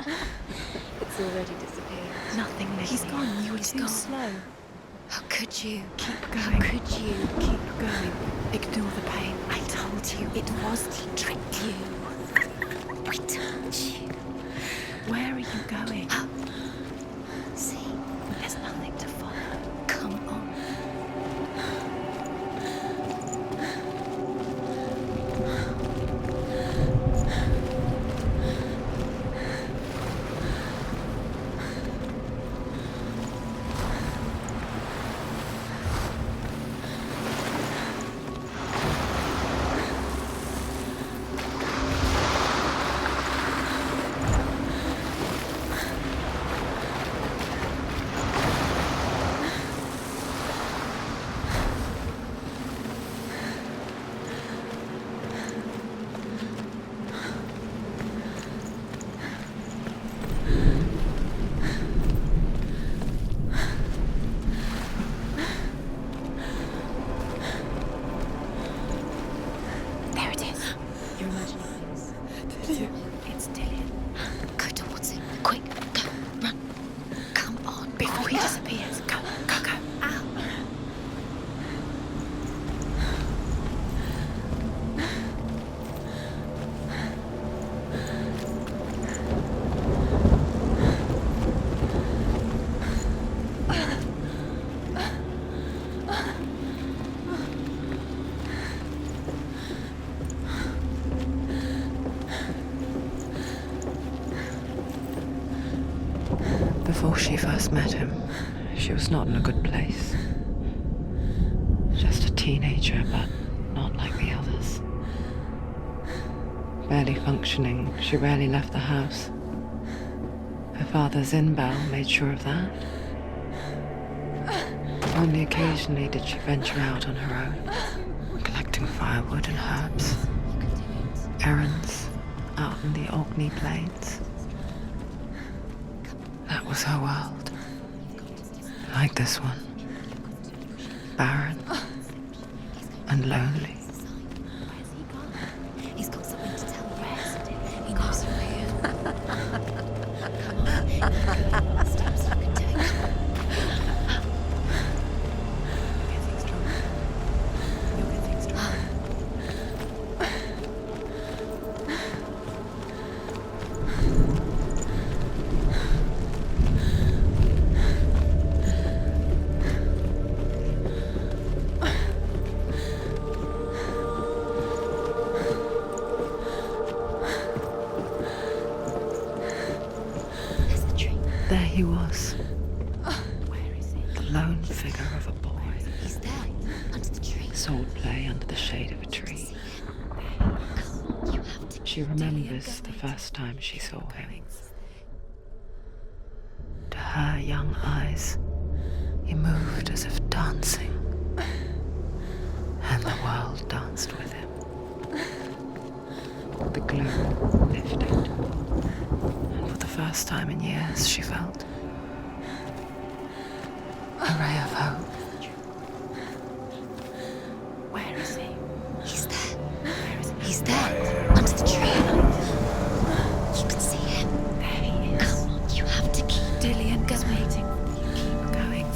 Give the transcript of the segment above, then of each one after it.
It's already disappeared. Nothing, Lydia. He's gone. You were too slow. How could you? Keep How going. could you? Keep going. Ignore the pain. I told you it was to trick you. I told you. Where are you going? See, There's nothing to follow. come on. There it is. You're imagining things. It's Dillian. Go towards him. Quick, go, run. Come on. Before he disappears. Go, go, go. Ow. Before she first met him, she was not in a good place. Just a teenager, but not like the others. Barely functioning, she rarely left the house. Her father's in-bow made sure of that. Only occasionally did she venture out on her own, collecting firewood and herbs. Errands out in the Orkney Plains. That was her world. Like this one. Barren and lonely. He's got something to tell you. He knows you're here. Come on. The steps you can take. Getting stronger. You're getting stronger. There's the tree. There he was, Where is he? the lone figure of a boy. He's there, under the tree. Sword play under the shade of a tree. Come on, you have to. She remembers the first time she saw him. To her young eyes, he moved as if dancing. And the world danced with him. The gloom lifted. And for the first time in years, she felt a ray of hope. Where is he? He's there. Where is he? He's there, under the tree. You can see him. There he is. Come on, you have to keep Dillian is going. waiting. Keep going.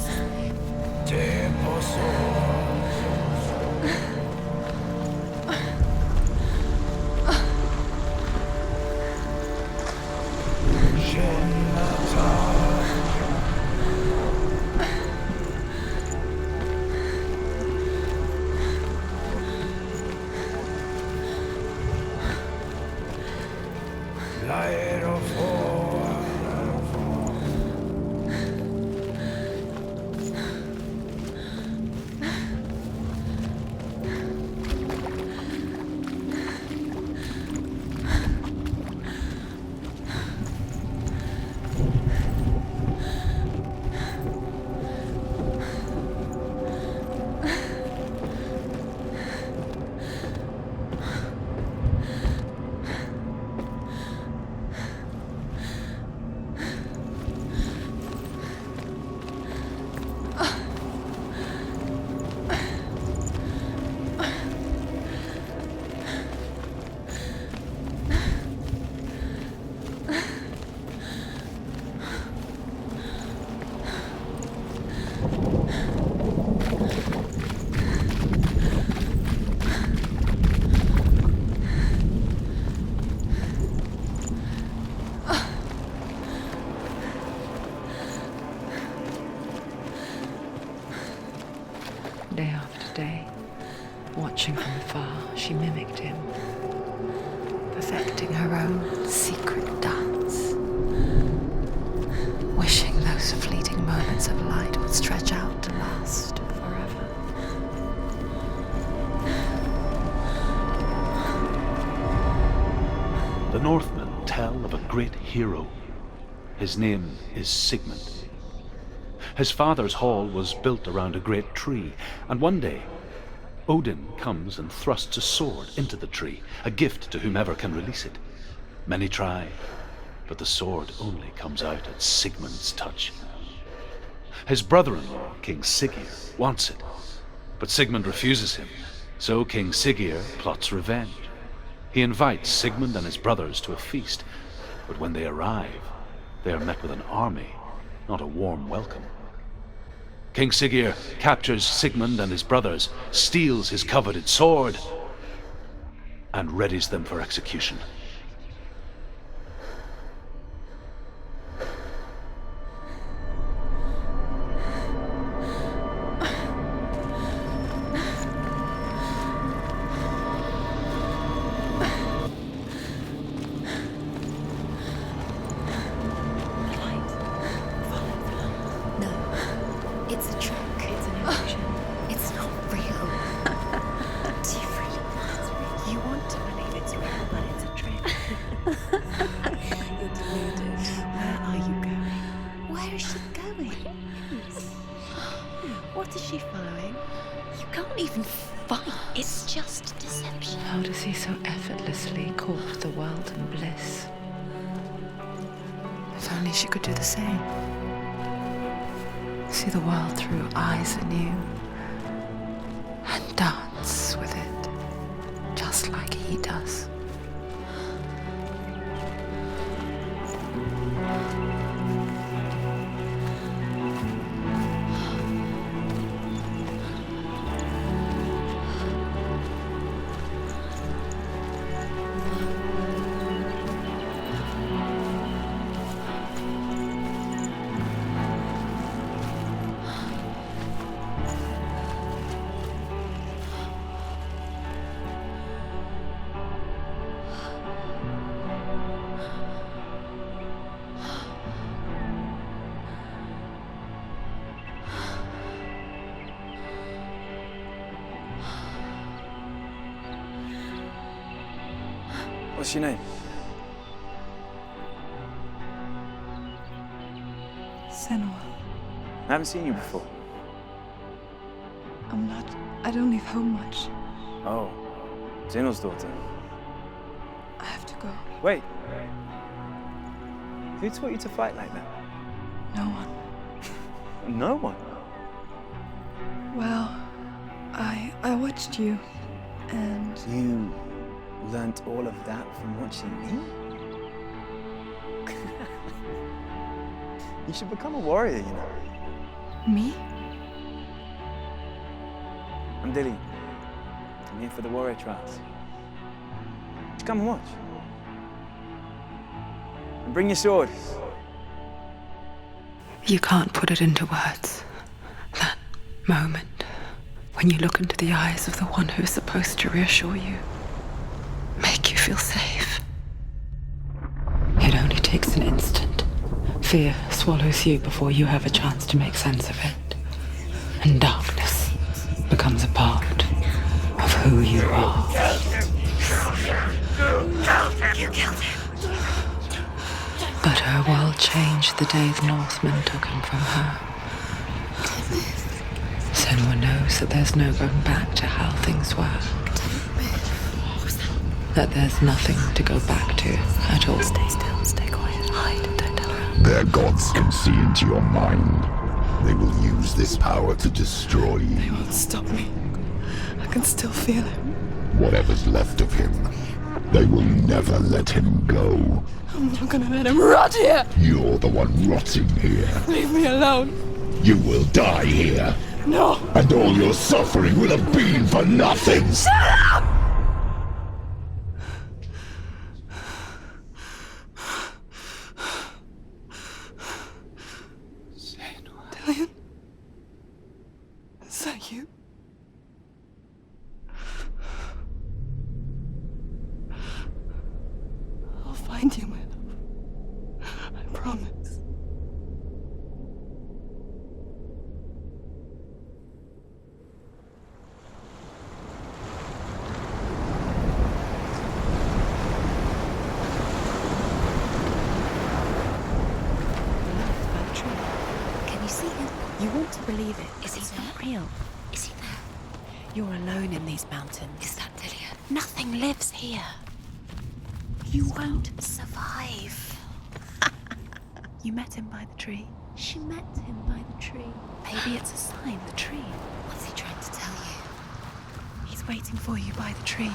own secret dance, wishing those fleeting moments of light would stretch out to last forever. The Northmen tell of a great hero. His name is Sigmund. His father's hall was built around a great tree, and one day Odin comes and thrusts a sword into the tree, a gift to whomever can release it. Many try, but the sword only comes out at Sigmund's touch. His brother-in-law, King Siggeir, wants it, but Sigmund refuses him, so King Siggeir plots revenge. He invites Sigmund and his brothers to a feast, but when they arrive, they are met with an army, not a warm welcome. King Siggeir captures Sigmund and his brothers, steals his coveted sword, and readies them for execution. It's a trick. It's an illusion. It's not real. Do you really want it's real? You want to believe it's real, but it's a trick. You're deluded. Where are you going? Where is she going? What is she following? You can't even fight. It's just deception. How does he so effortlessly court the world and bliss? If only she could do the same. See the world through eyes anew and dance with it, just like he does. What's your name? Senua. I haven't seen you before. I don't leave home much. Oh, Zeno's daughter. I have to go. Wait. Who taught you to fight like that? No one. No one. Well, I watched you, and You learnt all of that from watching me? You should become a warrior, you know. me? I'm Dilly. I'm here for the warrior trials. Just come and watch. And bring your sword. You can't put it into words. That moment when you look into the eyes of the one who is supposed to reassure you, make you feel safe. It only takes an instant. Fear swallows you before you have a chance to make sense of it. And darkness becomes a part of who you are. You killed him. But her world changed the day the Northmen took him from her. Senua knows that there's no going back to how things were. That there's nothing to go back to at all. Stay still, stay quiet, hide, don't tell her. Their gods can see into your mind. They will use this power to destroy They you. won't stop me. I can still feel him. Whatever's left of him, they will never let him go. I'm not gonna let him rot here. You're the one rotting here. Leave me alone. You will die here, No. and all your suffering will have been for nothing. Shut up! Dillion? Is that you? I'll find you, my love. I promise. Can you see him? You want to believe it. Is he It's there? not real. Is he there? You're alone in these mountains. Is that Delia? Nothing lives here. You won't. Survive. You met him by the tree. She met him by the tree. Maybe it's a sign, the tree. What's he trying to tell you? He's waiting for you by the tree.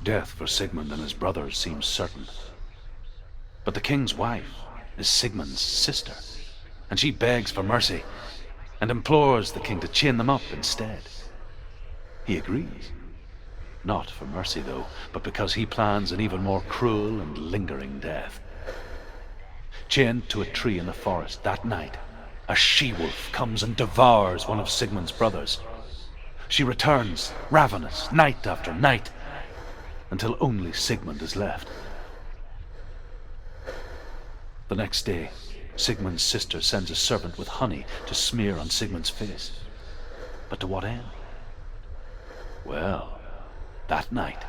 Death for Sigmund and his brothers seems certain. But the king's wife is Sigmund's sister, and she begs for mercy and implores the king to chain them up instead. He agrees. Not for mercy, though, but because he plans an even more cruel and lingering death. Chained to a tree in the forest that night, a she-wolf comes and devours one of Sigmund's brothers. She returns, ravenous, night after night, until only Sigmund is left. The next day, Sigmund's sister sends a servant with honey to smear on Sigmund's face. But to what end? Well, that night,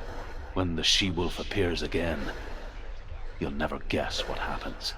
when the she-wolf appears again, you'll never guess what happens.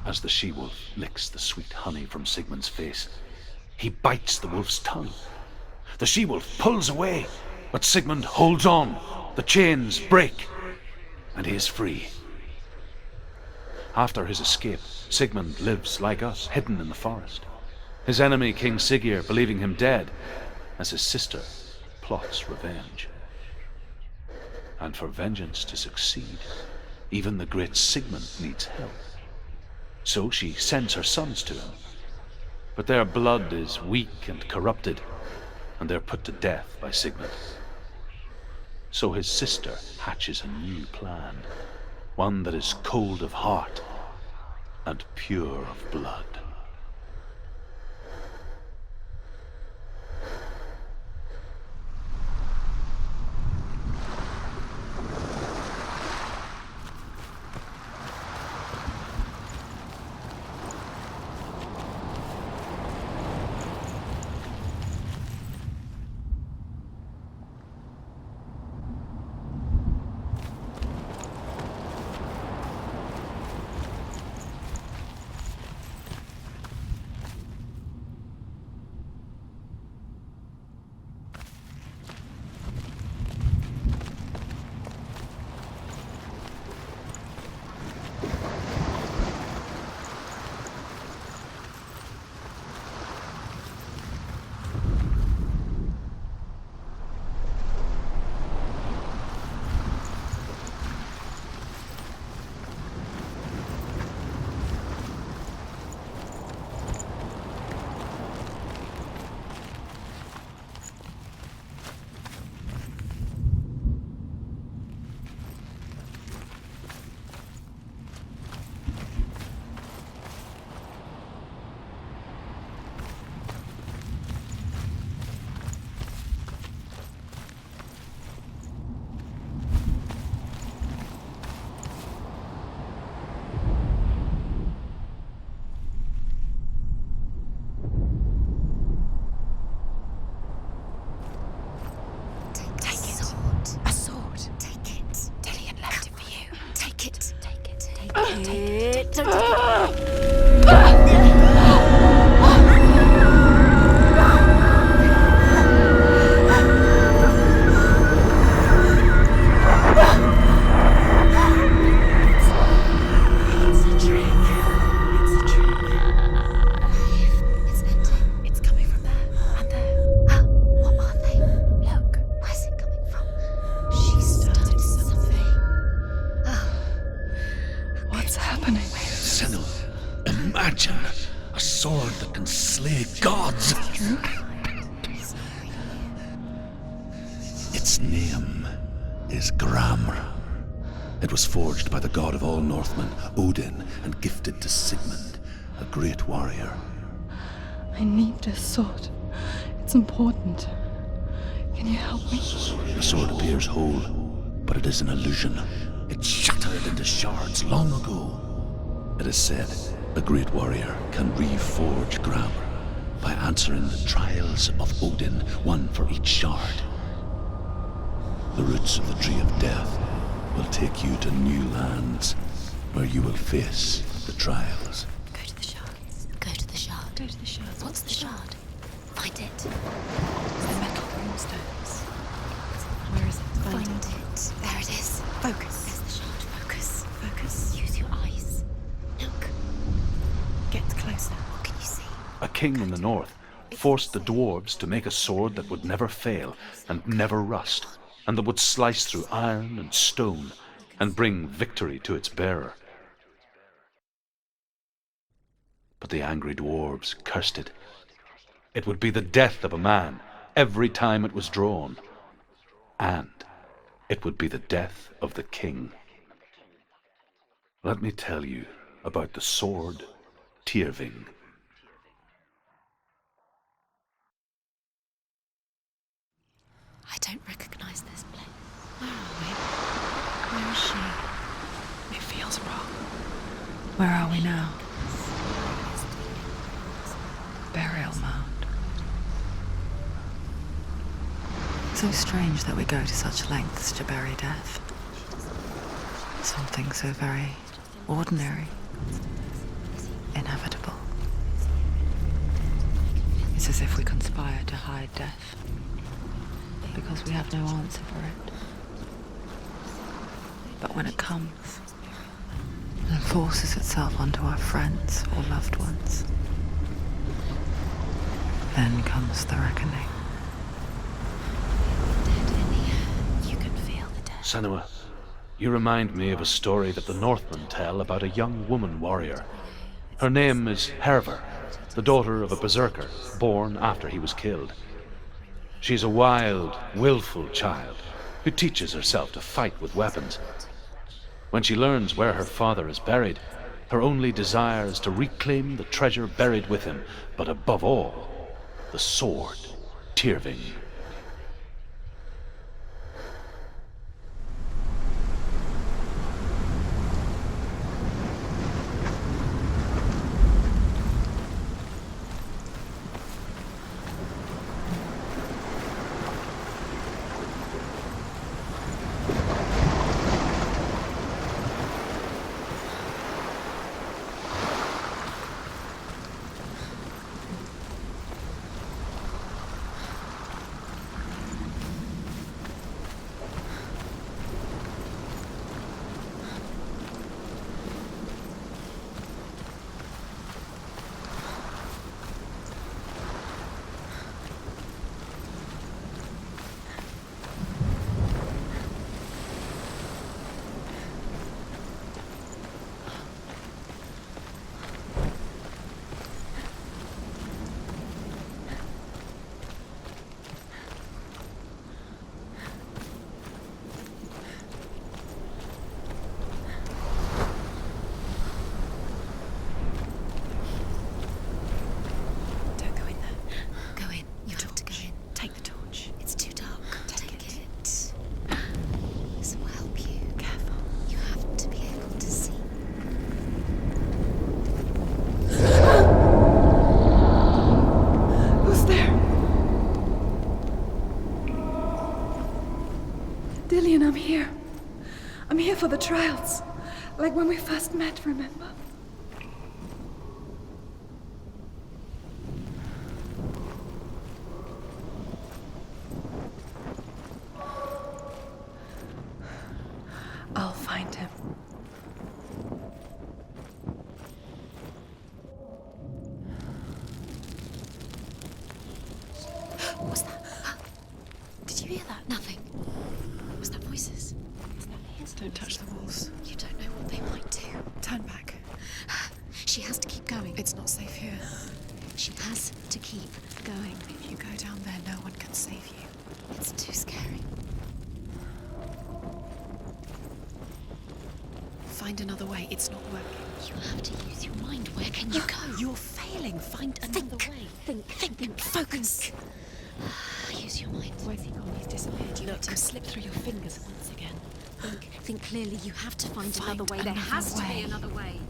As the she-wolf licks the sweet honey from Sigmund's face, he bites the wolf's tongue. The she-wolf pulls away, but Sigmund holds on. The chains break, and he is free. After his escape, Sigmund lives like us, hidden in the forest. His enemy, King Siggeir, believing him dead, as his sister plots revenge. And for vengeance to succeed, even the great Sigmund needs help. So she sends her sons to him. But their blood is weak and corrupted, and they're put to death by Sigmund. So his sister hatches a new plan, one that is cold of heart and pure of blood. Don't take it. It's a trick. It's a trick. It's ending. It's coming from there and there. What are they? Look, Where's it coming from? She started something. What's happening? Senua, imagine a sword that can slay gods. Its name is Gramr. It was forged by the god of all Northmen, Odin, and gifted to Sigmund, a great warrior. I need this sword. It's important. Can you help me? The sword appears whole, but it is an illusion. It shattered into shards long ago. It is said a great warrior can reforge Gramr by answering the trials of Odin, one for each shard. The roots of the Tree of Death will take you to new lands where you will face the trials. Go to the shard. Go to the shard. go to the shard. What's the shard? Find it. The metal runestones. Where is it? Find it. There it is. Focus. There's the shard. Focus. Focus. Use your eyes. Look. Get closer. What can you see? A king in the north forced the dwarves to make a sword that would never fail and never rust, and that would slice through iron and stone and bring victory to its bearer. But the angry dwarves cursed it. It would be the death of a man every time it was drawn, and it would be the death of the king. Let me tell you about the sword Tyrving. I don't recognize this place. Where are we? Where is she? It feels wrong. Where are we now? Burial mound. So strange that we go to such lengths to bury death. Something so very ordinary, inevitable. It's as if we conspire to hide death, because we have no answer for it. But when it comes and forces itself onto our friends or loved ones, then comes the reckoning. Dead in the air. You can feel the death. Senua, you remind me of a story that the Northmen tell about a young woman warrior. Her name is Hervor, the daughter of a berserker born after he was killed. She's a wild, willful child who teaches herself to fight with weapons. When she learns where her father is buried, her only desire is to reclaim the treasure buried with him, but above all, the sword Tyrving. Don't go in there. Go in. You have to go in. Take the torch. It's too dark. Take it. This will help you. Careful. You have to be able to see. Who's there? Dillian, I'm here. I'm here for the trials. Like when we first met, remember? I'll find him. What's that? Did you hear that? Nothing. Was that voices? Don't touch the walls. You don't know what they might do. Turn back. She has to keep going. It's not safe here. She has to keep going. If you go down there, no one can save you. It's too scary. Find another way. It's not working. You have to use your mind. Where can you go? You're failing. Find another way. Think. Focus. Use your mind. Where's he gone? He's disappeared. You let him slip through your fingers once again. Think clearly. You have to find Find another way. There another has to way. be another way.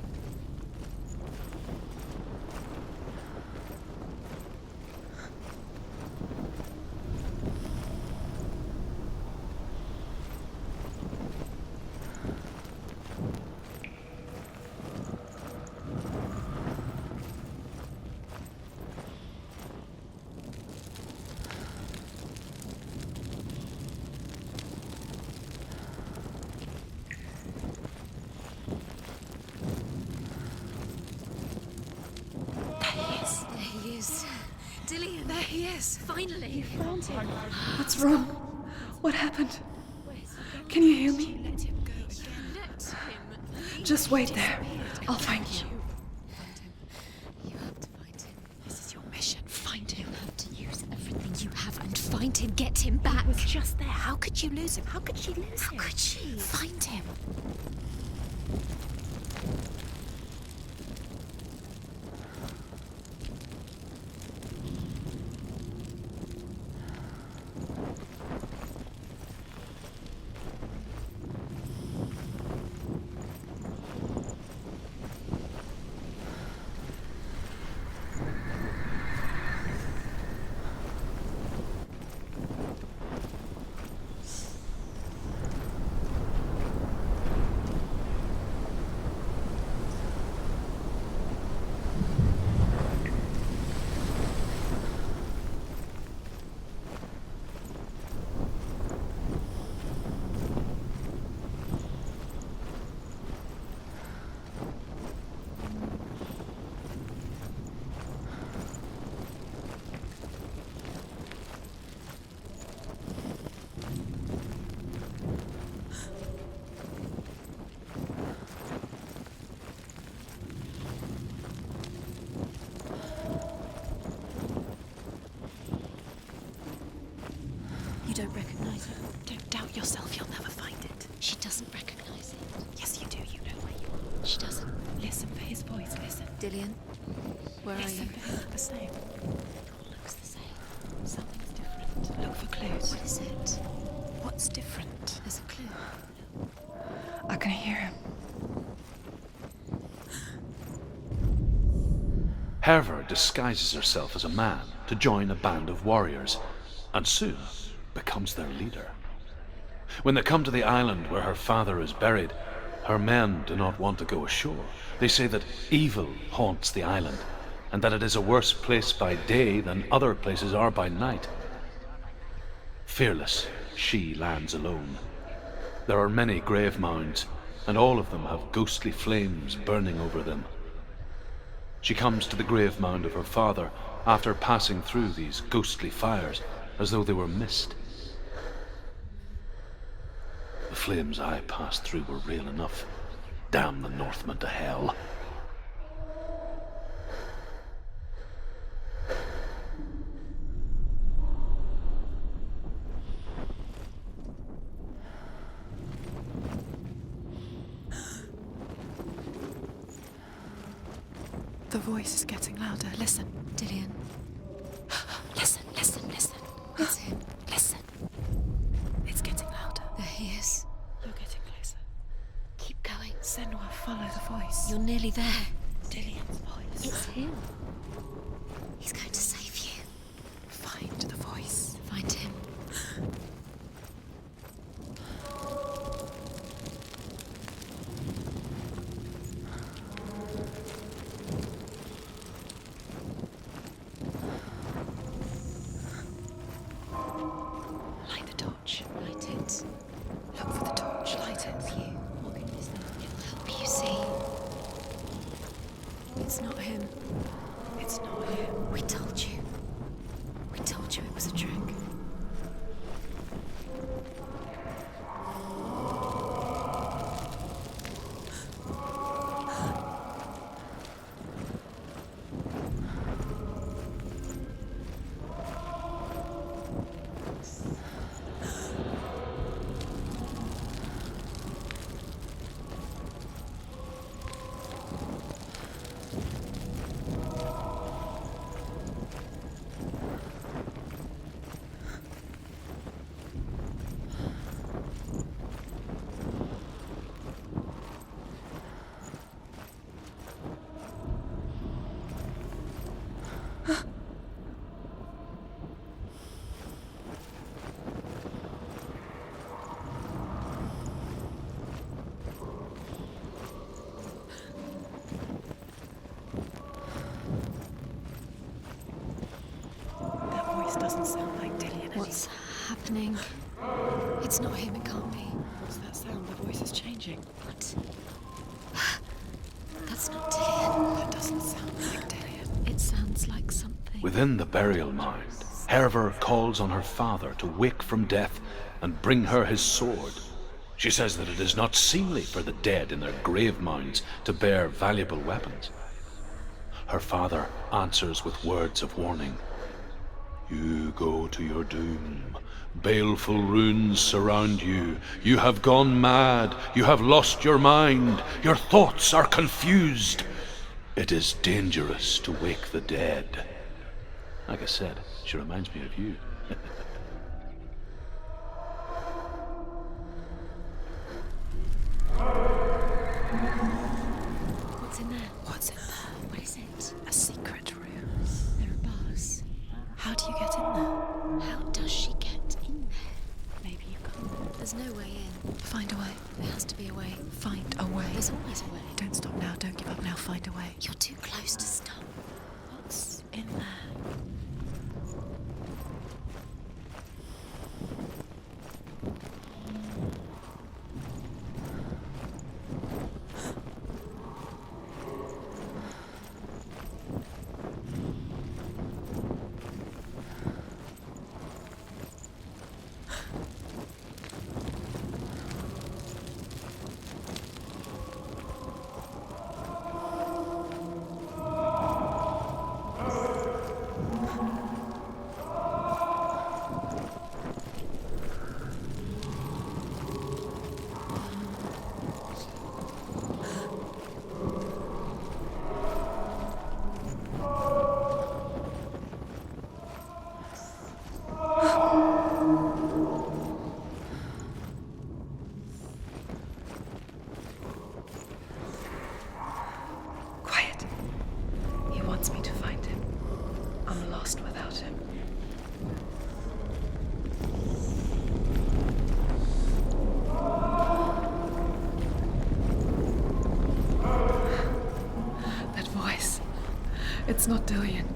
Dillian, There he is. finally. What's wrong? What happened? Can you hear me? Let him go again. Let him. Just wait there. I'll find you. You have to find him. This is your mission. Find him. You have to use everything you have and find him. Get him back. He was just there. How could you lose him? How could she lose How him? could she? Find him. You don't recognize her. Don't doubt yourself. You'll never find it. She doesn't recognize it. Yes, you do. You know where you are. She doesn't. Listen for his voice. Listen. Dillian, where are Listen you? for him. The same. It all looks the same. Something's different. Look for clues. What is it? What's different? There's a clue. I can hear him. Herver disguises herself as a man to join a band of warriors, and soon becomes their leader. When they come to the island where her father is buried, her men do not want to go ashore. They say that evil haunts the island, and that it is a worse place by day than other places are by night. Fearless, she lands alone. There are many grave mounds, and all of them have ghostly flames burning over them. She comes to the grave mound of her father after passing through these ghostly fires as though they were mist. The flames I passed through were real enough. Damn the Northmen to hell. The voice is getting louder. Listen. Dillian, Listen. it's him. Listen. It's getting louder. There he is. You're getting closer. Keep going. Senua, follow the voice. You're nearly there. Dillian's voice. It's him. He's going to save you. Find the voice. Find him. doesn't sound like Dillian. What's happening? It's not him, it can't be. What's that sound? The voice is changing. What? That's not Dillian. That doesn't sound like Dillian. It sounds like something. Within the burial mound, Herver calls on her father to wake from death and bring her his sword. She says that it is not seemly for the dead in their grave mounds to bear valuable weapons. Her father answers with words of warning. You go to your doom. Baleful runes surround you. You have gone mad. You have lost your mind. Your thoughts are confused. It is dangerous to wake the dead. Like I said, she reminds me of you. What's in there? What's in there? What is it? A secret room. There are bars. How do you get in there? How does she get in there? Maybe you can There's no way in. find a way. There has to be a way. Find a way. There's always a way. Don't stop now. Don't give up now. Find a way. You're too close to stop. What's in there? Quiet. He wants me to find him. I'm lost without him. That voice. It's not Dillian.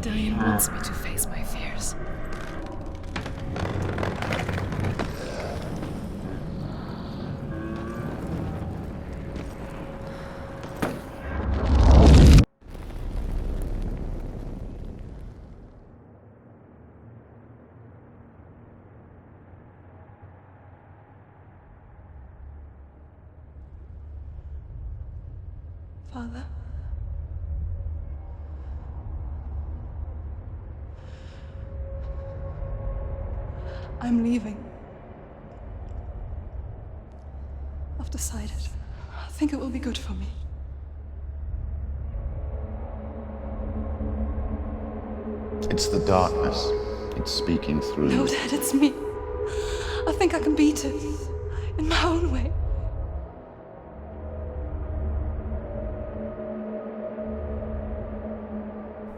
Dillian wants me to face my fears. Father? I'm leaving. I've decided. I think it will be good for me. It's the darkness. It's speaking through No, you. Dad, it's me. I think I can beat it. In my own way.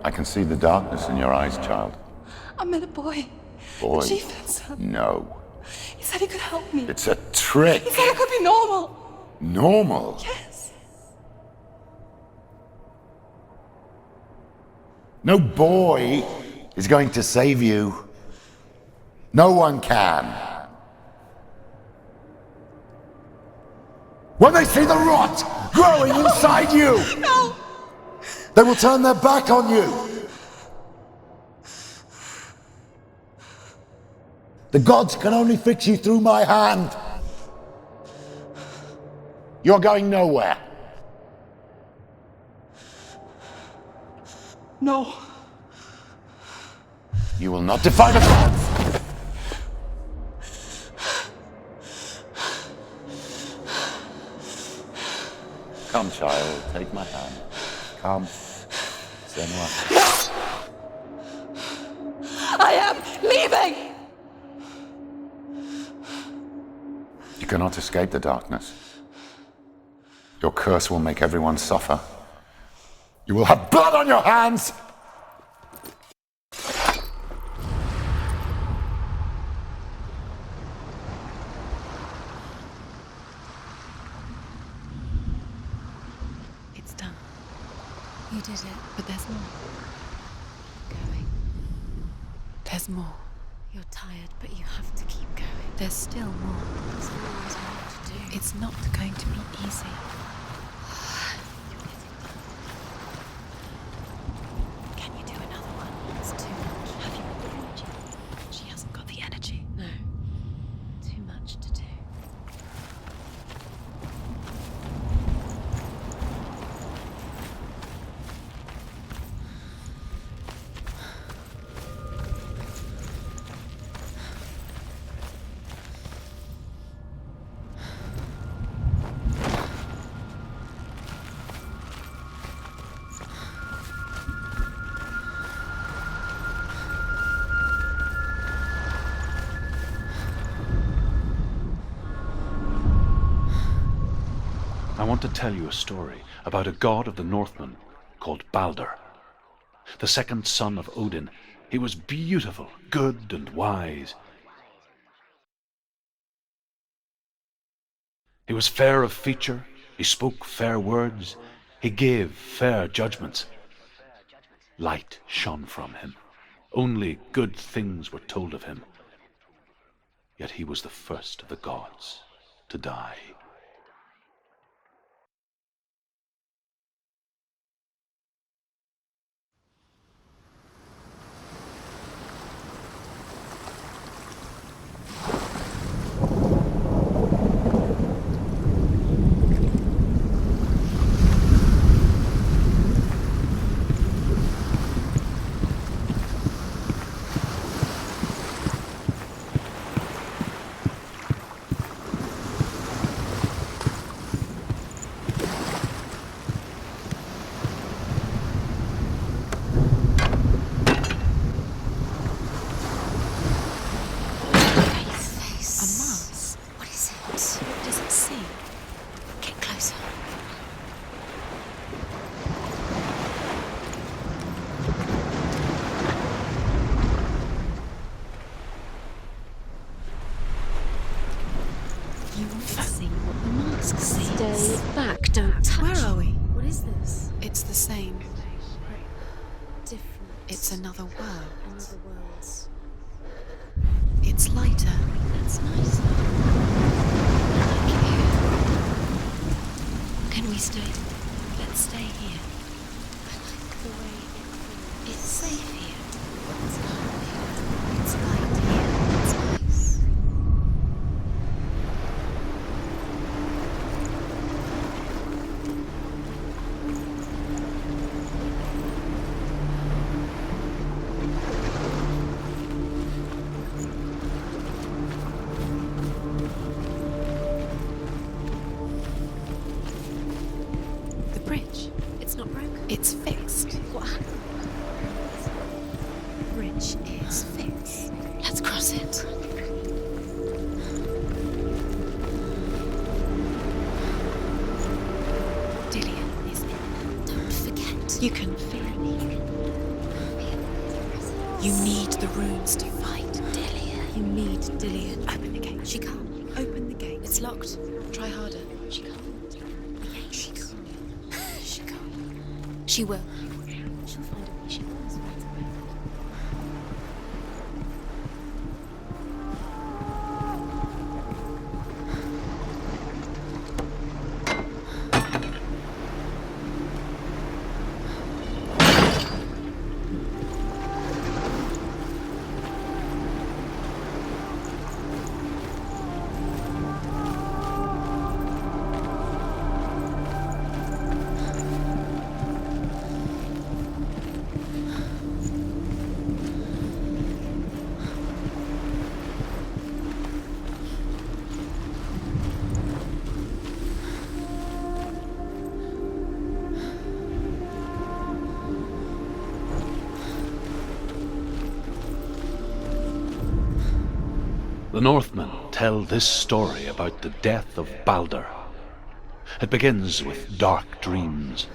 I can see the darkness in your eyes, child. I met a boy. Boy. The chieftain's son. No. He said he could help me. It's a trick. He said I could be normal. Normal. Yes. No boy is going to save you. No one can. When they see the rot growing inside you, No! they will turn their back on you. The gods can only fix you through my hand. You're going nowhere. No. You will not defy the gods. Come, child, take my hand. Come. Senua. I am leaving! You cannot escape the darkness. Your curse will make everyone suffer. You will have blood on your hands! It's done. You did it. But there's more. Going. There's more. You're tired, but you have to keep going. There's still more. There's always more to do. It's not going to be easy. Can you do another one? It's too much. Have you got the energy? She hasn't got the energy. No. Too much to do. I want to tell you a story about a god of the Northmen called Balder. The second son of Odin. He was beautiful, good, and wise. He was fair of feature, he spoke fair words, he gave fair judgments. Light shone from him. Only good things were told of him. Yet he was the first of the gods to die. Stay back, don't touch. Where are we? What is this? It's the same. Different. It's another world. Another worlds. It's lighter. That's nice. I like it here. Can we stay? Let's stay here. I like the way it's safe here. It's calm here. It's light here. It's nice. The bridge. It's not broken. It's fixed. What happened? The bridge is fixed. Let's cross it. Dillian is in. Don't forget. You can feel it. You need the runes to fight. Dillian. You need Dillian. Open the gate. She can't. Open the gate. It's locked. Try harder. She can't. She can't. She can't. She will. She'll find a way. She always finds a way. The Northmen tell this story about the death of Balder. It begins with dark dreams.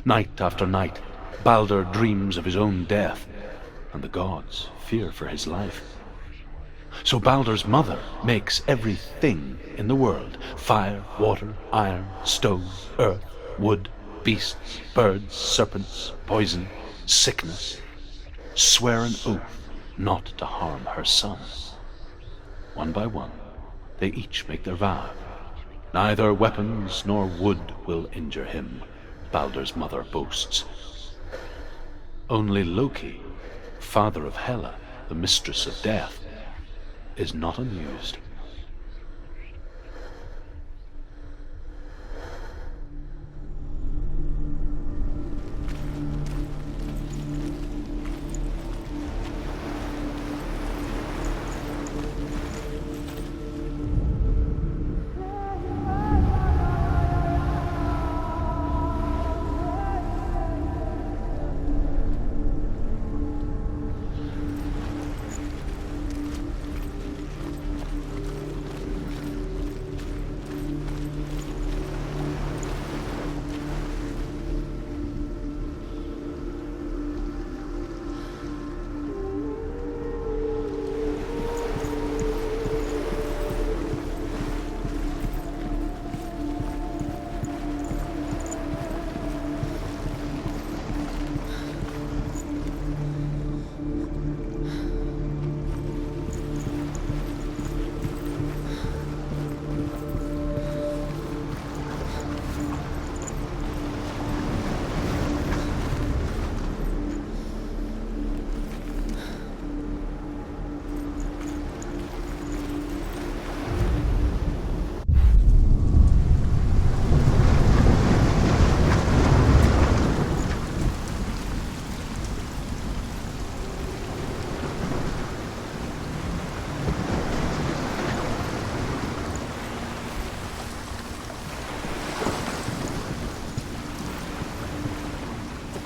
Night after night, Balder dreams of his own death, and the gods fear for his life. So Balder's mother makes everything in the world, fire, water, iron, stone, earth, wood, beasts, birds, serpents, poison, sickness, swear an oath not to harm her son. One by one, they each make their vow. Neither weapons nor wood will injure him, Balder's mother boasts. Only Loki, father of Hela, the mistress of death, is not amused.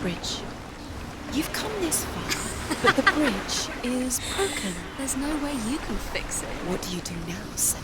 Bridge. You've come this far, but the bridge is broken. There's no way you can fix it. What do you do now, Senua?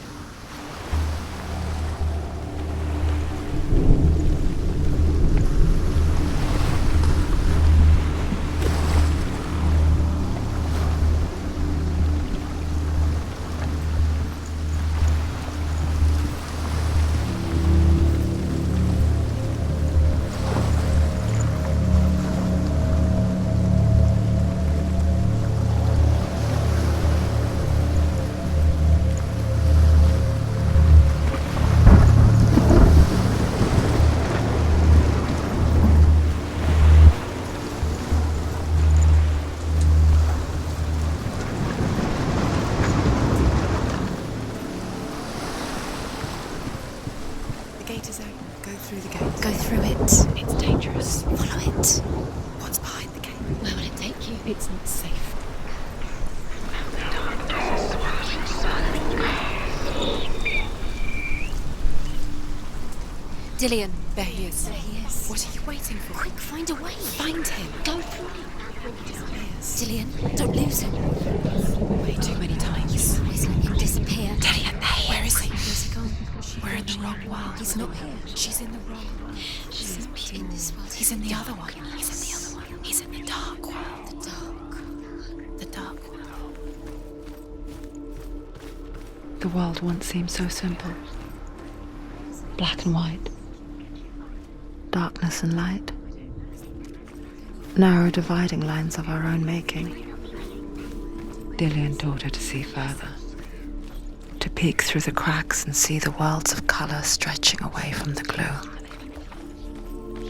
Go through it. It's dangerous. Follow it. What's behind the gate? Where will it take you? It's not safe. Dillion. There he is. There he is. What are you waiting for? Quick, find a way. Find him. Go through it. He disappears. Dillion, don't lose him. Way too many times. Always let him disappear. Dillion, there he Where is he? Where's he gone? We're in the wrong world. He's not here. She's in the wrong world. She's in this world. He's in the other one. He's in the other one. He's in the dark world. The dark. The dark world. The world once seemed so simple. Black and white. Darkness and light. Narrow dividing lines of our own making. Dillion taught her to see further. To peek through the cracks and see the worlds of color stretching away from the gloom.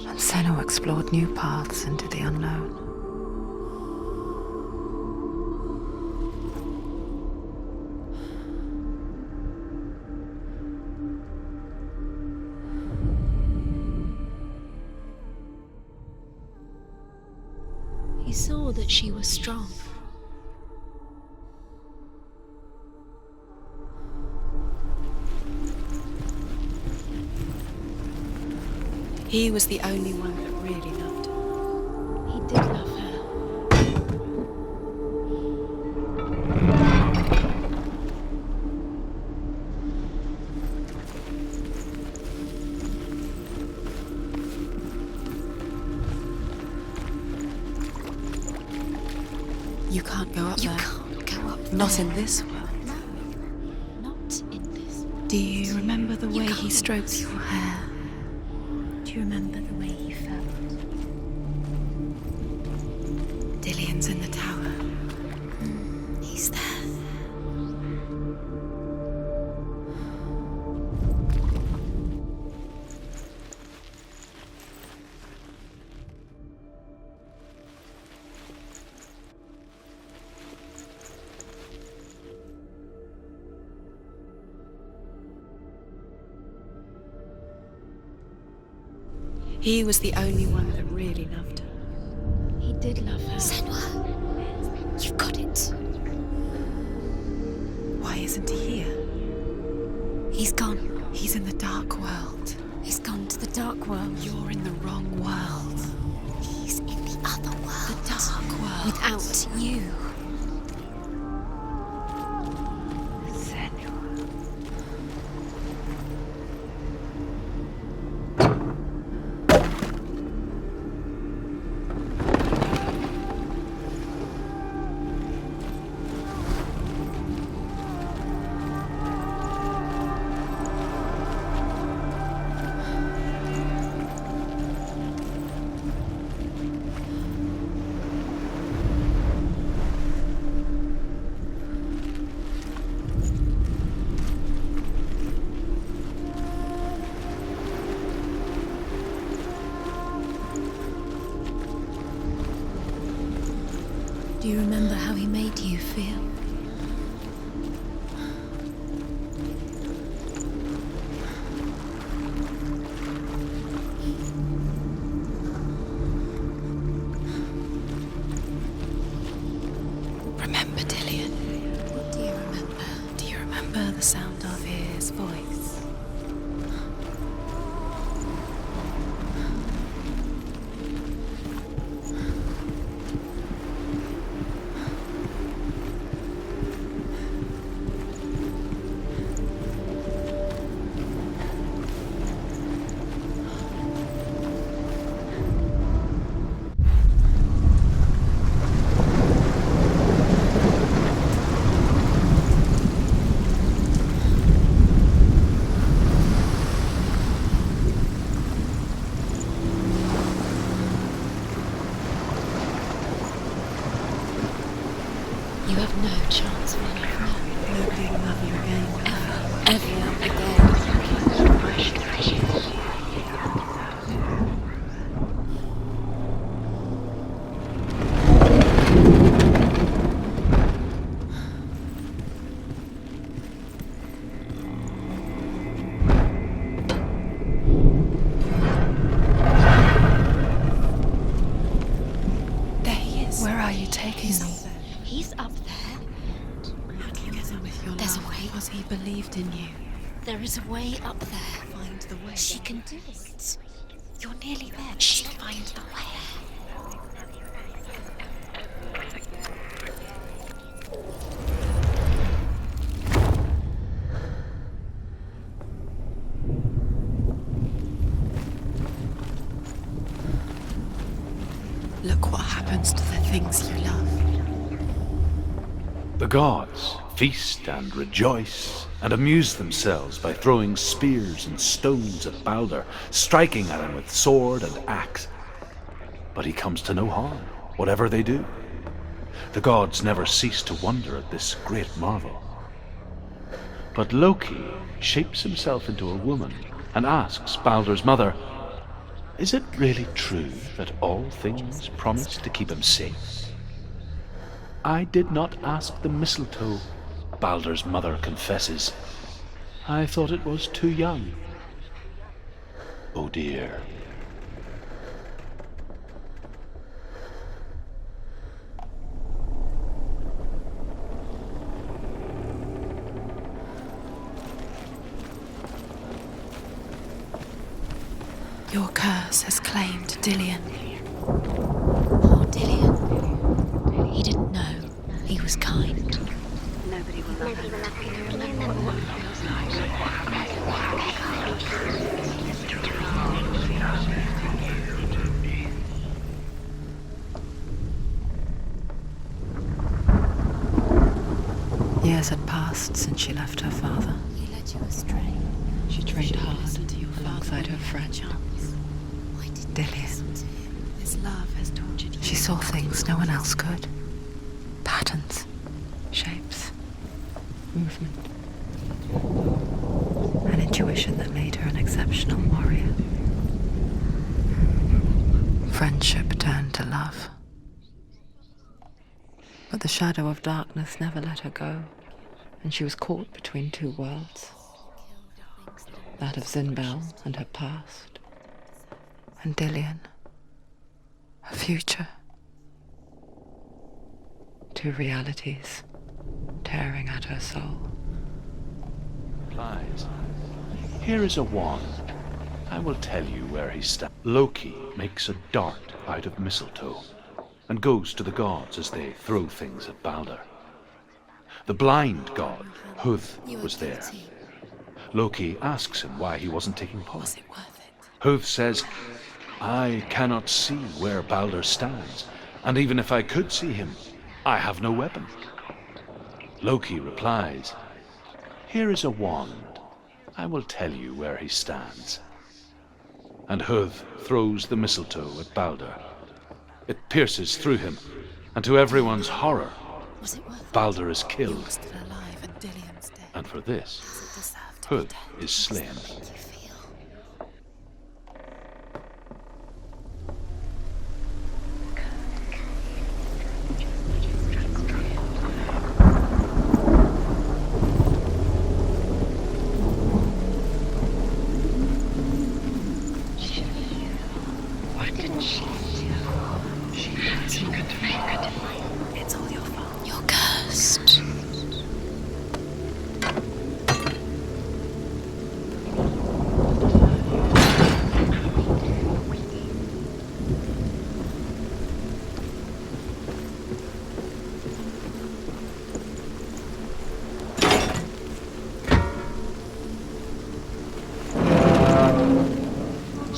And Senua explored new paths into the unknown. He saw that she was strong. He was the only one that really loved her. He did love her. Not in this world. No, not in this. Do you remember the way he can't. strokes your hair? Do you remember the way he felt? Dillian's in the tower. He's there. He was the only one that really loved her. He did love her. Senua, you've got it. Why isn't he here? He's gone. He's in the dark world. He's gone to the dark world. You're in the wrong world. He's in the other world. The dark world. Without you. Do you remember how he made you feel? Remember Dillian? What do you remember? Do you remember the sound of his voice? You have no chance for me. Nobody will love you again. Ever again. There he is. Where are you taking me? He's up there. How do you get on with your There's a love? way. Because he believed in you. There is a way up there. Find the way. She can do it. You're nearly there. She'll find the way. Look what happens to the things you love. The gods feast and rejoice and amuse themselves by throwing spears and stones at Balder, striking at him with sword and axe. But he comes to no harm, whatever they do. The gods never cease to wonder at this great marvel. But Loki shapes himself into a woman and asks Balder's mother, "Is it really true that all things promise to keep him safe?" "I did not ask the mistletoe," Balder's mother confesses. "I thought it was too young." Oh dear. Your curse has claimed Dillian. Poor Dillian. He didn't know. He was kind. Nobody will love you. Remember what it feels like. Years had passed since she left her father. He led you astray. She trained hard Listen to your alongside father her friend, chance. Why didn't you Dillian. listen to him? This love has tortured you. She saw things no one else could. Patterns, shapes, movement. An intuition that made her an exceptional warrior. Friendship turned to love. But the shadow of darkness never let her go, and she was caught between two worlds. That of Zinbel and her past, and Dillian, her future. Two realities tearing at her soul. Replies, "Here is a wand. I will tell you where he stands." Loki makes a dart out of mistletoe and goes to the gods as they throw things at Balder. The blind god, Huth, was there. Loki asks him why he wasn't taking part. Was it worth it? Huth says, "I cannot see where Balder stands, and even if I could see him, I have no weapon." Loki replies, "Here is a wand. I will tell you where he stands." And Huth throws the mistletoe at Balder. It pierces through him, and to everyone's horror, Was it worth it? Balder is You killed, were still alive and Dillian's dead. and for this, Does it deserve to be Huth dead? is slain. How does that make you feel? It's all your fault. You're cursed.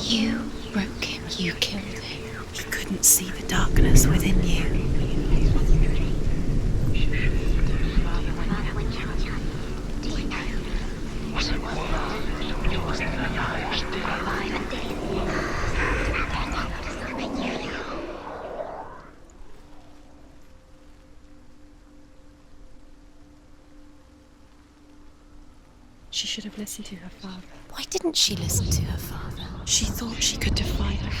You broke him. You killed him. He couldn't see the darkness within you. She should have listened to her father. Why didn't she listen to her father? She thought she could defy her.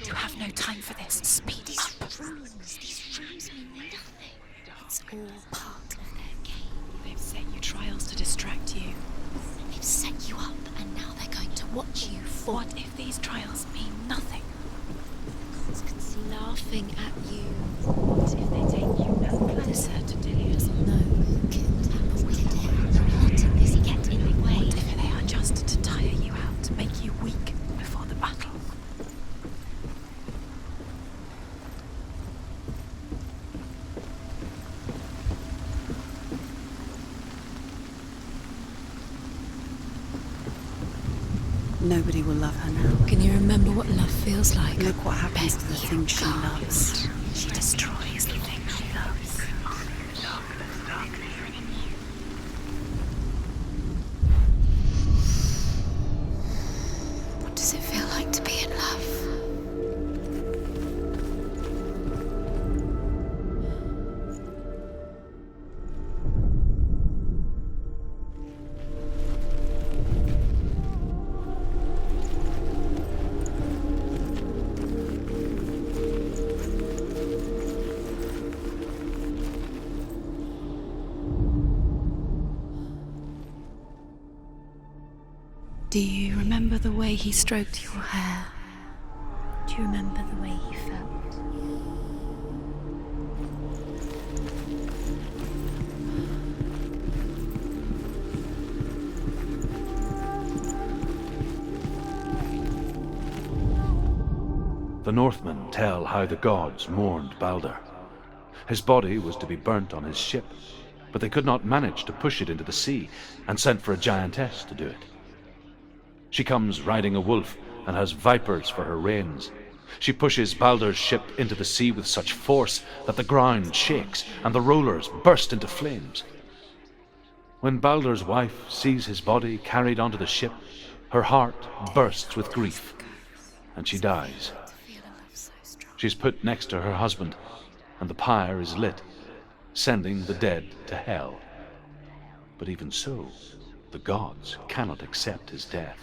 You have no time for this. Speed up. These rules mean nothing. It's all part of their game. They've set you trials to distract you. They've set you up, and now they're going to watch you fall. What if these trials mean nothing? Gods can see laughing at you. What if they take you no closer to Dillian? Doesn't know who killed him or did it. Hauntingly get in the way. What if they are just to tire you out, to make you weak before the battle? Nobody will love her now. Can you remember what love feels like? Look what happens to the things she loves. She destroys the things she loves. What does it feel like to be in love? Do you remember the way he stroked your hair? Do you remember the way he felt? The Northmen tell how the gods mourned Balder. His body was to be burnt on his ship, but they could not manage to push it into the sea, and sent for a giantess to do it. She comes riding a wolf and has vipers for her reins. She pushes Balder's ship into the sea with such force that the ground shakes and the rollers burst into flames. When Baldur's wife sees his body carried onto the ship, her heart bursts with grief, and she dies. She's put next to her husband, and the pyre is lit, sending the dead to hell. But even so, the gods cannot accept his death.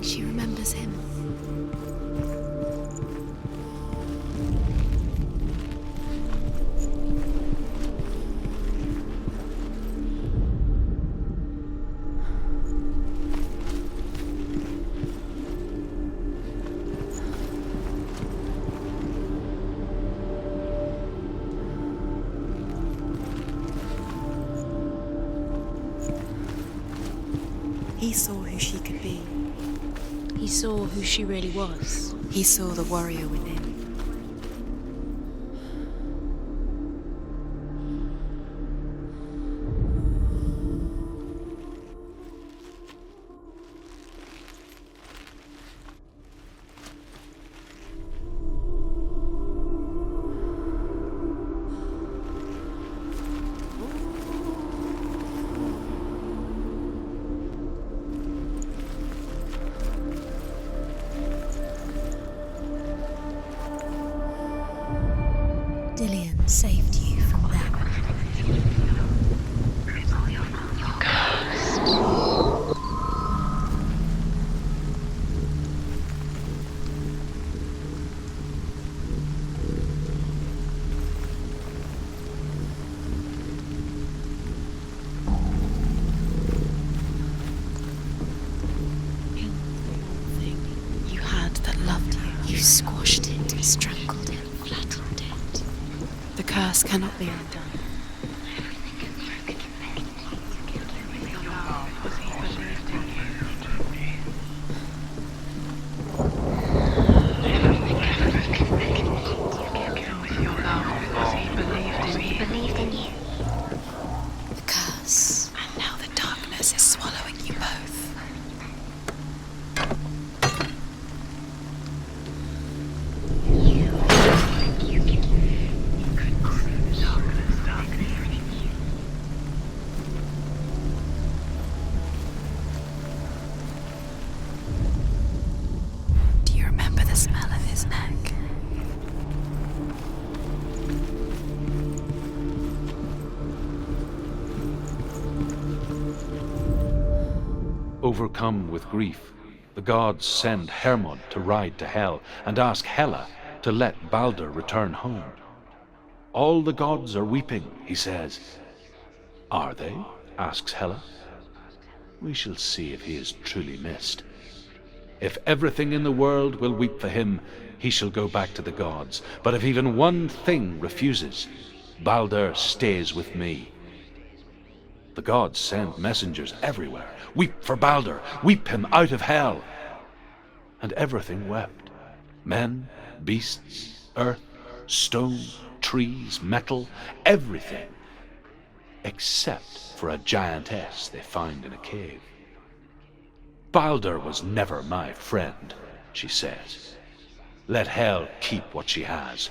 She remembers him. He saw who she could be. He saw who she really was. He saw the warrior within. Saved you from them. Killed the one thing you had that loved you. You squashed it, strangled it, flattened it. The curse cannot be undone. Believed in you. The curse. And now the darkness is swallowing you both. Do you remember the smell of his neck? Overcome with grief, the gods send Hermod to ride to Hell and ask Hela to let Baldur return home. All the gods are weeping, he says. Are they? Asks Hela. We shall see if he is truly missed. If everything in the world will weep for him, he shall go back to the gods. But if even one thing refuses, Baldur stays with me. The gods send messengers everywhere. Weep for Baldur, weep him out of hell. And everything wept. Men, beasts, earth, stone, trees, metal, everything, except for a giantess they find in a cave. Balder was never my friend, she says. Let Hel keep what she has.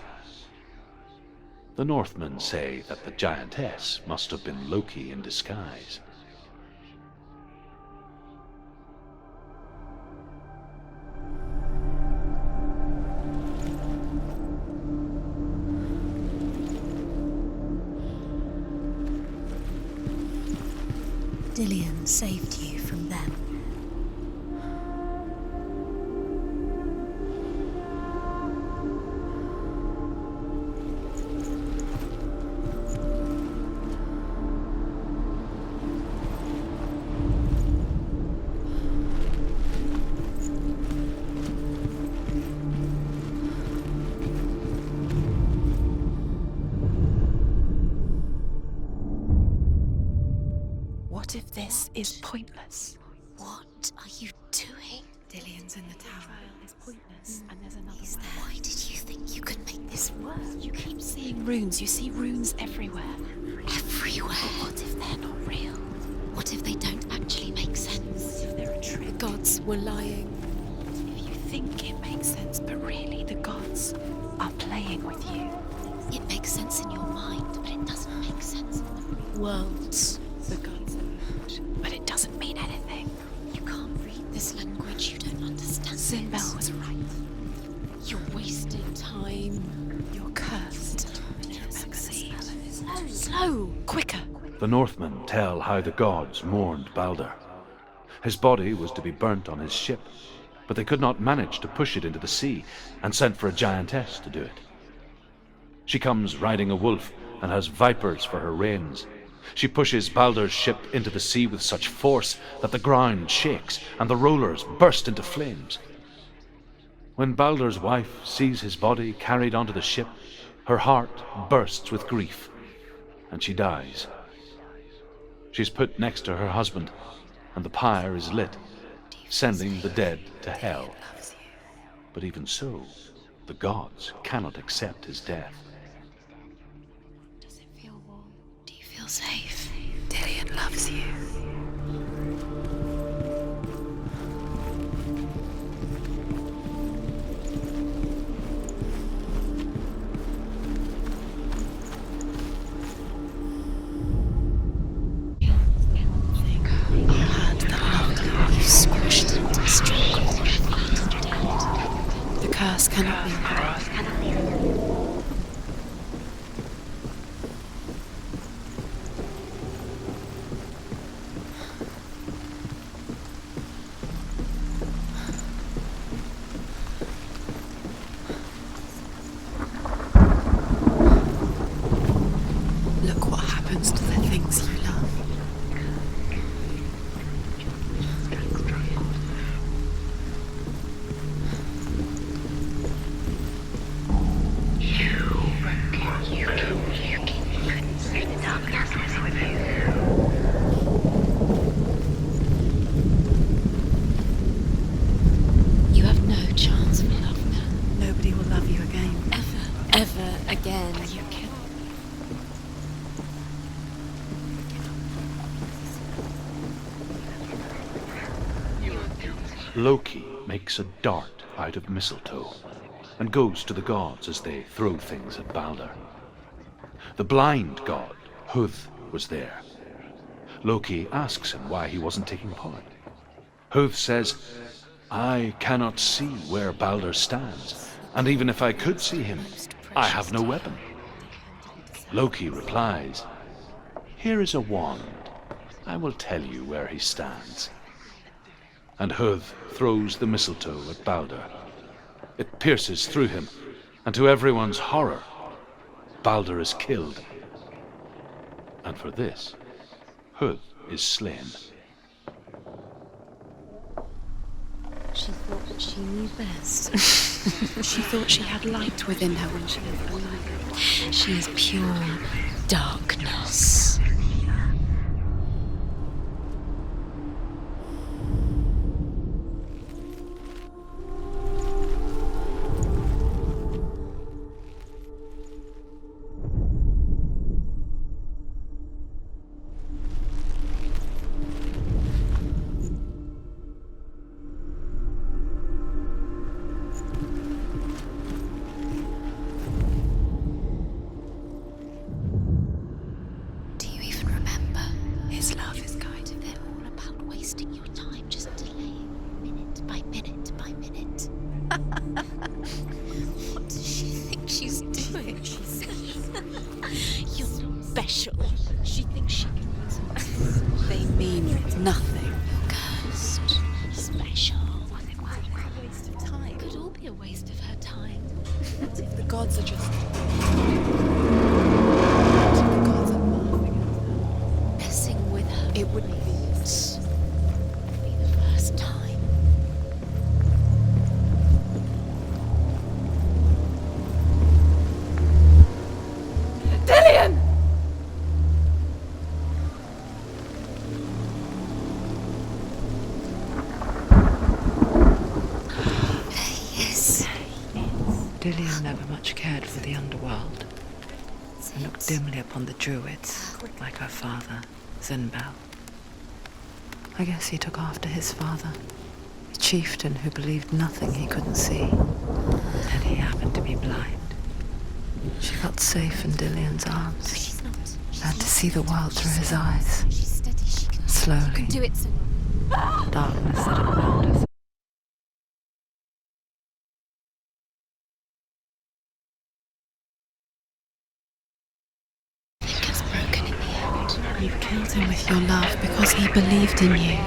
The Northmen say that the giantess must have been Loki in disguise. Dillion saved you from them. What if this is pointless? What are you doing? Dillion's in the tower. It's pointless, and there's another Is way. there? Why did you think you could make this work? You keep seeing runes. You see runes everywhere. Everywhere. But what if they're not real? What if they don't actually make sense? What if they're a trick? The gods were lying. If you think it makes sense, but really the gods are playing with you. It makes sense in your mind, but it doesn't make sense in the worlds. The gods are good, but it doesn't mean anything. You can't read this language, you don't understand Sinbel it. was right. You're wasting time. You're cursed. Do you remember the Slow! Quicker! The Northmen tell how the gods mourned Balder. His body was to be burnt on his ship, but they could not manage to push it into the sea, and sent for a giantess to do it. She comes riding a wolf and has vipers for her reins. She pushes Balder's ship into the sea with such force that the ground shakes and the rollers burst into flames. When Balder's wife sees his body carried onto the ship, her heart bursts with grief, and she dies. She's put next to her husband, and the pyre is lit, sending the dead to hell. But even so, the gods cannot accept his death. Does it feel warm? Do you feel safe? Dillion loves you. You squashed and destroyed. The curse cannot be. Look what happens to the things you love. You have no chance for love now. Nobody will love you again. Ever again. You kill. Loki makes a dart out of mistletoe and goes to the gods as they throw things at Balder. The blind god, Huth, was there. Loki asks him why he wasn't taking part. Huth says, "I cannot see where Balder stands, and even if I could see him, I have no weapon." Loki replies, "Here is a wand. I will tell you where he stands." And Huth throws the mistletoe at Balder. It pierces through him, and to everyone's horror, Balder is killed. And for this, Huth is slain. She thought she knew best. She thought she had light within her when she was alive. She is pure darkness. You're special. She thinks she can reason. They mean nothing. Cursed. Special. What if it might be a waste of time? It could all be a waste of her time. What if the gods are just... What if the gods are laughing at her? Messing with her. It wouldn't be It would be the first time. Dillian! Yes. Dillian never much cared for the underworld, and looked dimly upon the druids, like her father, Zinbel. I guess he took after his father, a chieftain who believed nothing he couldn't see, and he happened to be blind. She felt safe in Dillian's arms, She's not. learned to see the world through his eyes. She's steady. She can Slowly, do it, Senua. darkness settled around her. I think it's broken in the end. You killed him with your love because he believed in you.